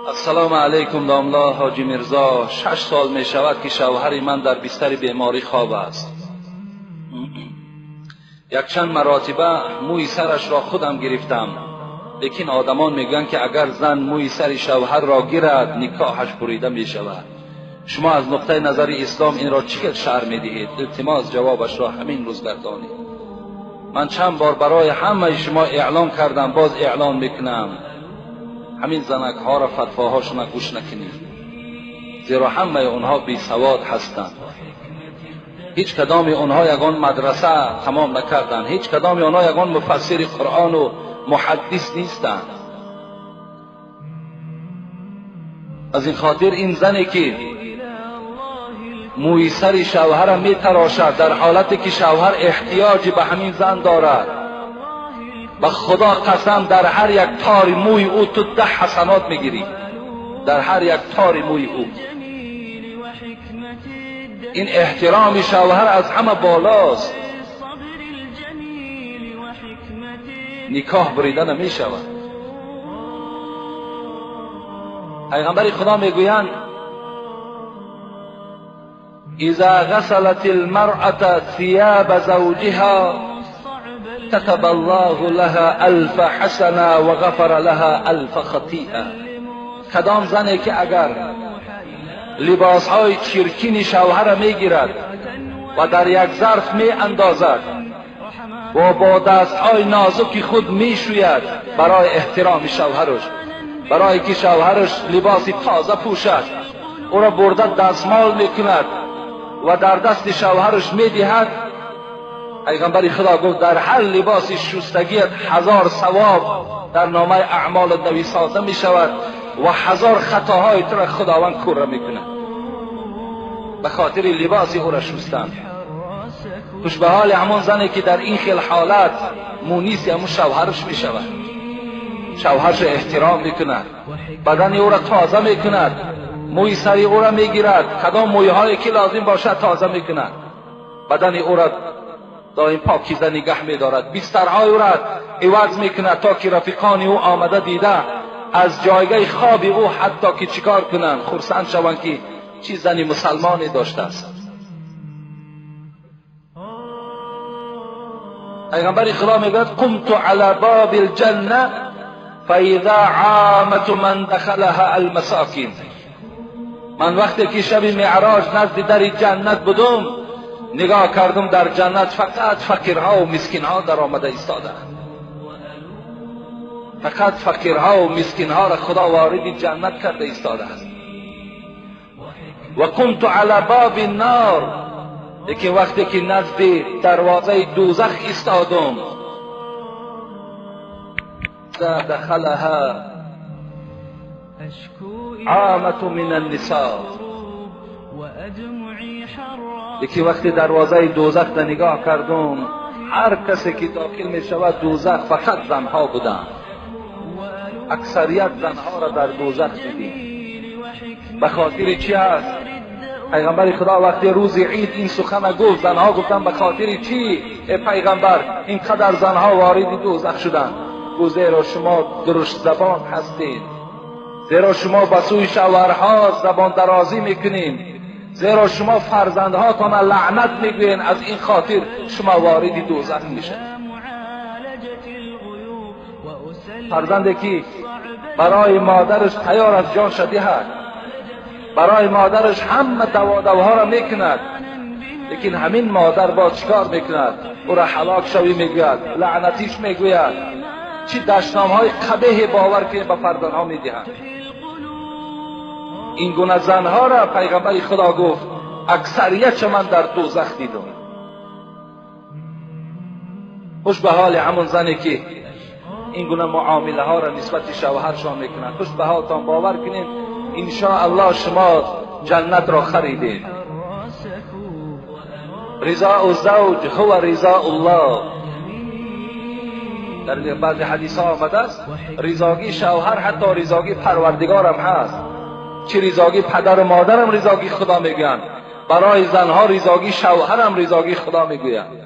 السلام علیکم داملا حاجی میرزا. 6 سال می شود که شوهر من در بستر بیماری خواب است. یک چند مراتبه موی سرش را خودم گرفتم، لیکن آدمان میگن که اگر زن موی سر شوهر را گیرد نکاحش بریده می شود. شما از نقطه نظر اسلام این را چقدر شرح می دهید؟ التماس جوابش را همین روز گردانید. من چند بار برای همه شما اعلام کردم، باز اعلام میکنم، همین زنک ها را فتواهاشون گوش نکنید، زیرا همه اونها بی سواد هستند. هیچ کدام اونها یگان مدرسه تمام نکردند، هیچ کدام اونها یگان مفسر قرآن و محدث نیستند. از این خاطر این زنی که موی سر شوهر می تراشد در حالتی که شوهر احتیاج به همین زن دارد، به خدا قسم در هر یک تار موی او تو 10 حسنات میگیری، در هر یک تار موی او. این احترام شوهر از همه بالاست. نکاح بریده نمی شود. پیغمبر خدا میگویند اذا غسلت المرأة ثياب زوجها كتب الله لها 1000 حسنه و غفر لها 1000 خطیئه. کدام زنی که اگر لباسهای چرکین شوهر میگیرد و در یک ظرف می اندازد و با دستهای نازک خود میشوید برای احترام شوهرش، برای که شوهرش لباس تازه پوشد، او را برده دستمال میکند و در دست شوهرش میدهد، پیغمبر خدا گفت در هر لباس شستگیت 1000 ثواب در نامه اعمال نویساده می شود و 1000 خطاهای تو را خداوند کوره میکند به خاطر لباس او را شستن. خوش به حال همون زنی که در این خیل حالت مونیس همون شوهرش می شود، شوهرش احترام میکند، بدن او را تازه میکند، موی سری او را میگیرد، کدام مویهایی که لازم باشد تازه میکند، بدن او را دائم پاکیزه نگه میدارد، بسترهای او را عوض میکند تا که رفیقان او آمده دیده از جایگاه خواب او حتی که چیکار کنند خرسند شوند که چی زنی مسلمانی داشته است. پیغمبر خدا میگوید قمت علی باب الجنه فاذا عامه من دخلها المساکین. من وقتی که شب معراج نزد در جنت بودم، نگاه کردم در جنت فقط فقیرها و مسکینها در آمده ایستاده، فقط فقیرها و مسکینها را خدا وارد جنت کرده ایستاده است. و كنت على باب النار، لیکن وقتی که نزد دروازه دوزخ ایستادم، دخلها عامة من النساء، لیکن وقتی دروازه دوزخ را نگاه کردم، هر کسی که داخل می شود دوزخ فقط زنها بودند. اکثریت زنها را در دوزخ دیدیم. به خاطر چی است؟ پیغمبر خدا وقتی روز عید این سخن گفت، زنها گفتن به خاطر چی ای پیغمبر اینقدر زنها وارد دوزخ شدند؟ گفت زیرا شما درشت زبان هستید، زیرا شما به سوی شوهرها زبان درازی میکنین، زیرا شما فرزندهاتان لعنت میگوین، از این خاطر شما وارد دوزخ میشین. فرزندی که برای مادرش تیار از جان شده است، برای مادرش همه دوها را میکند، لیکن همین مادر با چیکار میکند؟ او را هلاک شوی میگوید، لعنتیش میگوید، چی دشنامهای قبیح باور که به فرزندها میدهند. این گونه زنها را پیغمبر خدا گفت اکثریت من در دوزخ دیدم. خوش به حال همون زنی که این گونه معامله ها را نسبت شوهرشان میکنند. خوش به حالتان، باور کنین ان شاء الله شما جنت را خریدید. رضا الزوج هو رضا الله. در بعض حدیث ها آمده است رضاگی شوهر حتی رضاگی پروردگارم هست. چه رضاگی پدر و مادرم رضاگی خدا میگویند، برای زنها رضاگی شوهرم رضاگی خدا میگویند.